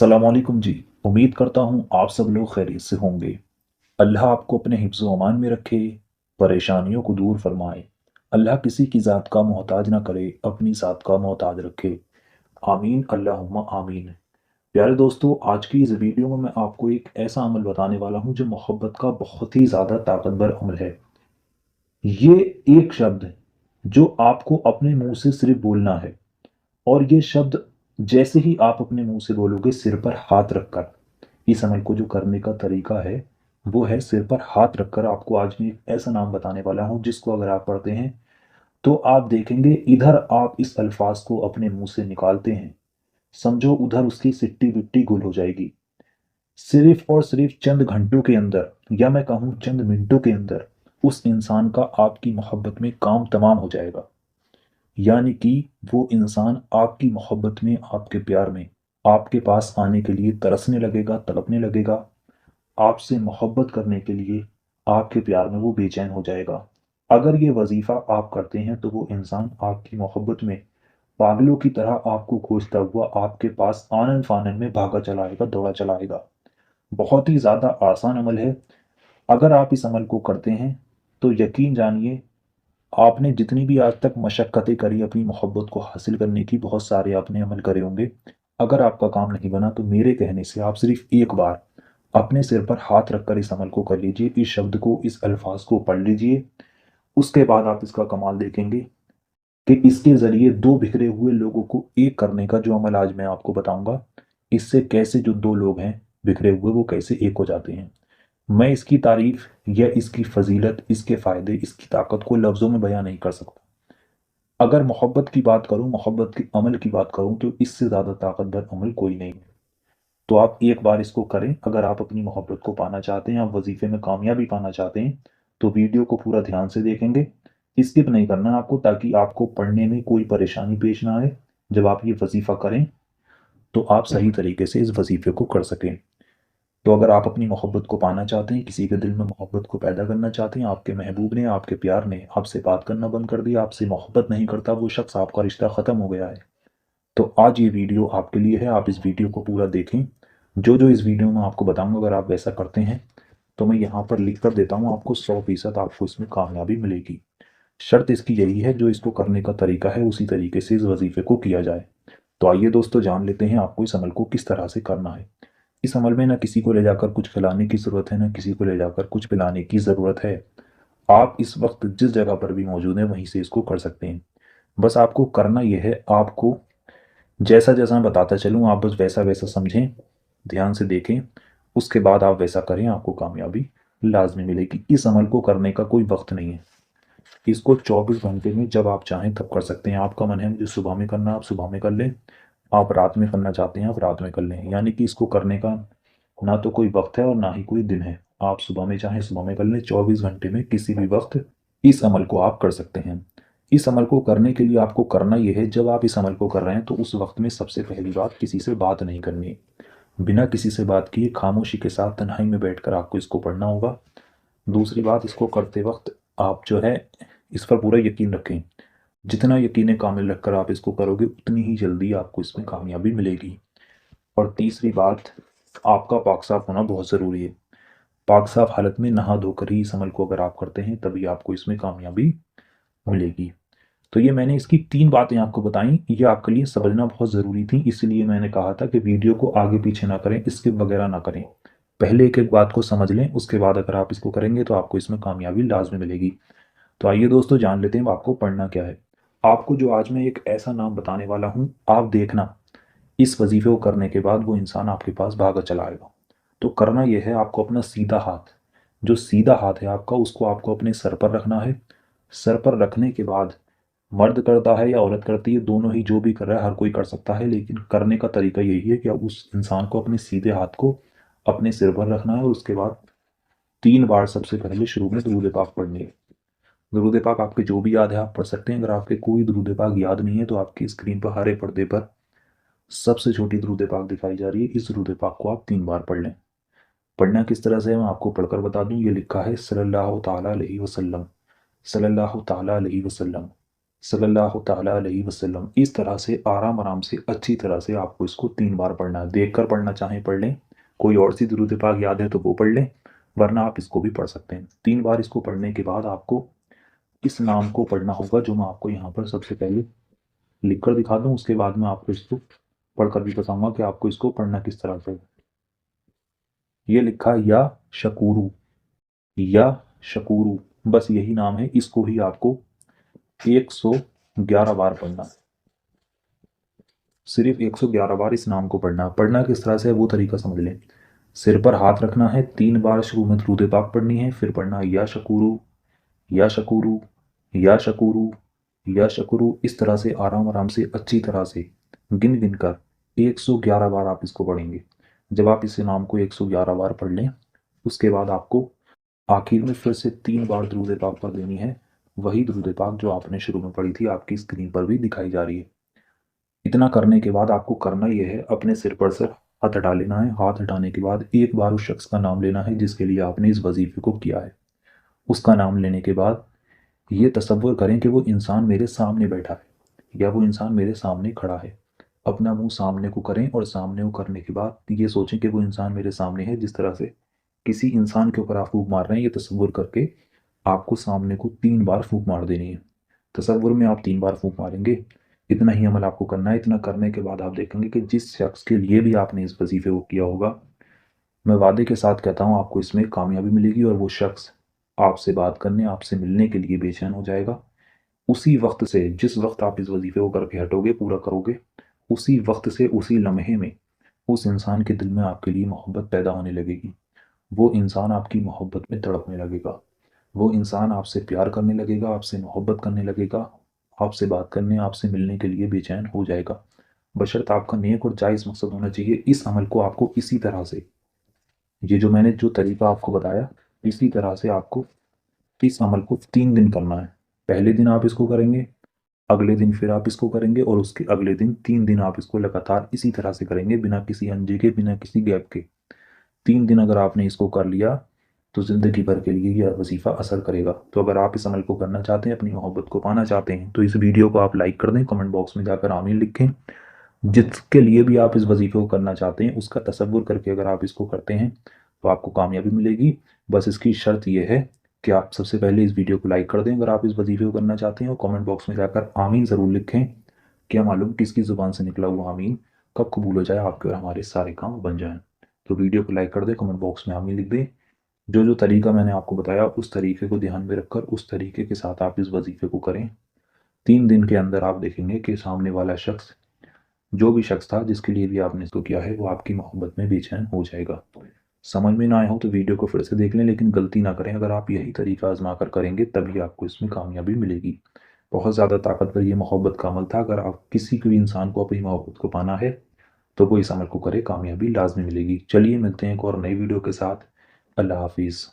सलामुअलैकुम जी। उम्मीद करता हूँ आप सब लोग खैरियत से होंगे। अल्लाह आपको अपने हिफ्ज़ व अमान में रखे, परेशानियों को दूर फरमाए। अल्लाह किसी की ज़ात का मोहताज ना करे, अपनी ज़ात का मोहताज रखे। आमीन अल्लाहुम्मा आमीन। प्यारे दोस्तों, आज की इस वीडियो में मैं आपको एक ऐसा अमल बताने वाला हूँ जो मोहब्बत का बहुत ही ज़्यादा ताकतवर अमल है। ये एक शब्द है जो आपको अपने मुंह से सिर्फ बोलना है, और ये शब्द जैसे ही आप अपने मुंह से बोलोगे सिर पर हाथ रखकर, इस अमल को जो करने का तरीका है वो है सिर पर हाथ रखकर। आपको आज मैं एक ऐसा नाम बताने वाला हूँ जिसको अगर आप पढ़ते हैं तो आप देखेंगे इधर आप इस अल्फाज को अपने मुंह से निकालते हैं, समझो उधर उसकी सिट्टी बिट्टी गुल हो जाएगी। सिर्फ और सिर्फ चंद घंटों के अंदर, या मैं कहूँ चंद मिनटों के अंदर, उस इंसान का आपकी मोहब्बत में काम तमाम हो जाएगा। यानी कि वो इंसान आपकी मोहब्बत में, आपके प्यार में, आपके पास आने के लिए तरसने लगेगा, तड़पने लगेगा। आपसे मोहब्बत करने के लिए, आपके प्यार में वो बेचैन हो जाएगा। अगर ये वजीफा आप करते हैं तो वो इंसान आपकी मोहब्बत में पागलों की तरह आपको खोजता हुआ आपके पास आनन फानन में भागा चला आएगा, दौड़ा चला आएगा। बहुत ही ज़्यादा आसान अमल है। अगर आप इस अमल को करते हैं तो यकीन जानिए, आपने जितनी भी आज तक मशक्क़तें करी अपनी मोहब्बत को हासिल करने की, बहुत सारे आपने अमल करे होंगे, अगर आपका काम नहीं बना तो मेरे कहने से आप सिर्फ एक बार अपने सिर पर हाथ रखकर इस अमल को कर लीजिए, इस शब्द को, इस अल्फाज को पढ़ लीजिए। उसके बाद आप इसका कमाल देखेंगे कि इसके ज़रिए दो बिखरे हुए लोगों को एक करने का जो अमल आज मैं आपको बताऊंगा, इससे कैसे जो दो लोग हैं बिखरे हुए वो कैसे एक हो जाते हैं। मैं इसकी तारीफ या इसकी फजीलत, इसके फ़ायदे, इसकी ताकत को लफ्ज़ों में बयां नहीं कर सकता। अगर मोहब्बत की बात करूं, मोहब्बत के अमल की बात करूं, तो इससे ज़्यादा ताकतवर अमल कोई नहीं है। तो आप एक बार इसको करें। अगर आप अपनी मोहब्बत को पाना चाहते हैं, आप वजीफे में कामयाबी पाना चाहते हैं, तो वीडियो को पूरा ध्यान से देखेंगे। स्किप नहीं करना आपको, ताकि आपको पढ़ने में कोई परेशानी पेश ना आए। जब आप ये वजीफा करें तो आप सही तरीके से इस वजीफे को कर सकें। तो अगर आप अपनी मोहब्बत को पाना चाहते हैं, किसी के दिल में मोहब्बत को पैदा करना चाहते हैं, आपके महबूब ने, आपके प्यार ने आपसे बात करना बंद कर दिया, आपसे मोहब्बत नहीं करता वो शख्स, आपका रिश्ता ख़त्म हो गया है, तो आज ये वीडियो आपके लिए है। आप इस वीडियो को पूरा देखें। जो जो इस वीडियो में आपको बताऊंगा, अगर आप वैसा करते हैं तो मैं यहाँ पर लिख कर देता हूँ, आपको 100% आपको इसमें कामयाबी मिलेगी। शर्त इसकी यही है, जो इसको करने का तरीका है उसी तरीके से इस वजीफे को किया जाए। तो आइए दोस्तों, जान लेते हैं आपको इस अमल को किस तरह से करना है। इस अमल में ना किसी को ले जाकर कुछ खिलाने की ज़रूरत है, ना किसी को ले जाकर कुछ पिलाने की ज़रूरत है। आप इस वक्त जिस जगह पर भी मौजूद हैं वहीं से इसको कर सकते हैं। बस आपको करना यह है, आपको जैसा जैसा मैं बताता चलूँ आप बस वैसा वैसा समझें, ध्यान से देखें, उसके बाद आप वैसा करें, आपको कामयाबी लाजमी मिलेगी। इस अमल को करने का कोई वक्त नहीं है। इसको 24 घंटे में जब आप चाहें तब कर सकते हैं। आपका मन है मुझे सुबह में करना, आप सुबह में कर लें। आप रात में करना चाहते हैं, आप रात में कर लें। यानी कि इसको करने का ना तो कोई वक्त है और ना ही कोई दिन है। आप सुबह में चाहें सुबह में कर लें, 24 घंटे में किसी भी वक्त इस अमल को आप कर सकते हैं। इस अमल को करने के लिए आपको करना यह है, जब आप इस अमल को कर रहे हैं तो उस वक्त में सबसे पहली बात, किसी से बात नहीं करनी। बिना किसी से बात किए खामोशी के साथ तन्हाई में बैठकर आपको इसको पढ़ना होगा। दूसरी बात, इसको करते वक्त आप जो है इस पर पूरा यकीन रखें। जितना यकीन कामिल रखकर आप इसको करोगे उतनी ही जल्दी आपको इसमें कामयाबी मिलेगी। और तीसरी बात, आपका पाक साफ होना बहुत ज़रूरी है। पाक साफ हालत में नहा धोकर ही इस अमल को अगर आप करते हैं तभी आपको इसमें कामयाबी मिलेगी। तो ये मैंने इसकी 3 बातें आपको बताई, ये आपके लिए समझना बहुत ज़रूरी थी, इसलिए मैंने कहा था कि वीडियो को आगे पीछे ना करें, स्किप वगैरह ना करें। पहले एक एक बात को समझ लें, उसके बाद अगर आप इसको करेंगे तो आपको इसमें कामयाबी लाजमी मिलेगी। तो आइए दोस्तों, जान लेते हैं आपको पढ़ना क्या है। आपको जो आज मैं एक ऐसा नाम बताने वाला हूँ, आप देखना इस वजीफे को करने के बाद वो इंसान आपके पास भागा चला आएगा। तो करना यह है, आपको अपना सीधा हाथ, जो सीधा हाथ है आपका, उसको आपको अपने सर पर रखना है। सर पर रखने के बाद, मर्द करता है या औरत करती है, दोनों ही जो भी कर रहा है हर कोई कर सकता है, लेकिन करने का तरीका यही है कि आप उस इंसान को अपने सीधे हाथ को अपने सिर पर रखना है, और उसके बाद 3 बार सबसे पहले शुरू में दुरूद पाक पढ़नी है। दुरूद पाक आपके जो भी याद है आप पढ़ सकते हैं। अगर आपके कोई दुरूद पाक याद नहीं है तो आपकी स्क्रीन पर हरे पर्दे पर सबसे छोटी दुरूद पाक दिखाई जा रही है, इस दुरूद पाक को आप 3 बार पढ़ लें। पढ़ना किस तरह से है मैं आपको पढ़कर बता दूं। ये लिखा है सल्लल्लाहु ताला अलैहि वसल्लम, सल्लल्लाहु ताला अलैहि वसल्लम, सल्लल्लाहु ताला अलैहि वसल्लम। इस तरह से आराम आराम से अच्छी तरह से आपको इसको 3 बार पढ़ना है। देख कर पढ़ना चाहें पढ़ लें, कोई और सी दुरूद पाक याद है तो वो पढ़ लें, वरना आप इसको भी पढ़ सकते हैं। 3 बार इसको पढ़ने के बाद आपको इस नाम को पढ़ना होगा, जो मैं आपको यहाँ पर सबसे पहले लिख कर दिखा दूँ, उसके बाद मैं आपको इसको पढ़कर भी बताऊँगा कि आपको इसको पढ़ना किस तरह से है। ये लिखा या शकूरू, या शकूरू, बस यही नाम है। इसको ही आपको 111 बार पढ़ना है। सिर्फ 111 बार इस नाम को पढ़ना है। पढ़ना किस तरह से है वो तरीका समझ लें। सिर पर हाथ रखना है, 3 बार शुरू में दुरूद पाक पढ़नी है, फिर पढ़ना है या शकूरू, या शकूरू, या शकूरू, या शकूरू। इस तरह से आराम आराम से अच्छी तरह से गिन गिन कर 111 बार आप इसको पढ़ेंगे। जब आप इस नाम को 111 बार पढ़ लें, उसके बाद आपको आखिर में फिर से 3 बार दुरूद पाक पढ़ देनी है। वही दुरूद पाक जो आपने शुरू में पढ़ी थी, आपकी स्क्रीन पर भी दिखाई जा रही है। इतना करने के बाद आपको करना यह है, अपने सिर पर से हाथ हटा लेना है। हाथ हटाने के बाद एक बार उस शख्स का नाम लेना है जिसके लिए आपने इस वजीफे को किया है। उसका नाम लेने के बाद ये तसव्वुर करें कि वो इंसान मेरे सामने बैठा है या वो इंसान मेरे सामने खड़ा है। अपना मुंह सामने को करें और सामने को करने के बाद ये सोचें कि वो इंसान मेरे सामने है। जिस तरह से किसी इंसान के ऊपर आप फूंक मार रहे हैं, ये तसव्वुर करके आपको सामने को 3 बार फूंक मार देनी है। तसव्वुर में आप 3 बार फूंक मारेंगे। इतना ही अमल आपको करना है। इतना करने के बाद आप देखेंगे कि जिस शख्स के लिए भी आपने इस वजीफे को किया होगा, मैं वादे के साथ कहता हूँ आपको इसमें कामयाबी मिलेगी और वो शख्स आपसे बात करने, आपसे मिलने के लिए बेचैन हो जाएगा। उसी वक्त से, जिस वक्त आप इस वजीफे को करके हटोगे, पूरा करोगे, उसी वक्त से उसी लम्हे में उस इंसान के दिल में आपके लिए मोहब्बत पैदा होने लगेगी। वो इंसान आपकी मोहब्बत में तड़पने लगेगा। वो इंसान आपसे प्यार करने लगेगा, आपसे मोहब्बत करने लगेगा, आपसे बात करने, आपसे मिलने के लिए बेचैन हो जाएगा। बशर्ते आपका नेक और जायज़ मकसद होना चाहिए। इस अमल को आपको इसी तरह से, ये जो मैंने जो तरीका आपको बताया, इसी तरह से आपको इस अमल को 3 दिन करना है। पहले दिन आप इसको करेंगे, अगले दिन फिर आप इसको करेंगे और उसके अगले दिन, 3 दिन आप इसको लगातार इसी तरह से करेंगे, बिना किसी अंजे के, बिना किसी गैप के। 3 दिन अगर आपने इसको कर लिया तो ज़िंदगी भर के लिए यह वजीफ़ा असर करेगा। तो अगर आप इस अमल को करना चाहते हैं, अपनी मोहब्बत को पाना चाहते हैं, तो इस वीडियो को आप लाइक कर दें, कमेंट बॉक्स में जाकर आमीन लिखें। जिसके लिए भी आप इस वजीफ़े को करना चाहते हैं, उसका तसव्वुर करके अगर आप इसको करते हैं तो आपको कामयाबी मिलेगी। बस इसकी शर्त यह है कि आप सबसे पहले इस वीडियो को लाइक कर दें अगर आप इस वजीफ़े को करना चाहते हैं, और कमेंट बॉक्स में जाकर आमीन ज़रूर लिखें। क्या मालूम किसकी ज़ुबान से निकला हुआ आमीन कब कबूल हो जाए, आपके और हमारे सारे काम बन जाएं। तो वीडियो को लाइक कर दें, कमेंट बॉक्स में आमीन लिख दें। जो जो तरीका मैंने आपको बताया, उस तरीके को ध्यान में रखकर उस तरीके के साथ आप इस वजीफ़े को करें। 3 दिन के अंदर आप देखेंगे कि सामने वाला शख्स, जो भी शख्स था जिसके लिए भी आपने इसको किया है, वो आपकी मोहब्बत में बेचैन हो जाएगा। समझ में ना आए हो तो वीडियो को फिर से देख लें, लेकिन गलती ना करें। अगर आप यही तरीका आजमा कर करेंगे तभी आपको इसमें कामयाबी मिलेगी। बहुत ज़्यादा ताकतवर ये मोहब्बत का अमल था। अगर आप किसी भी इंसान को अपनी मोहब्बत को पाना है तो वो इस अमल को करे, कामयाबी लाजमी मिलेगी। चलिए मिलते हैं एक और नई वीडियो के साथ। अल्लाह हाफिज़।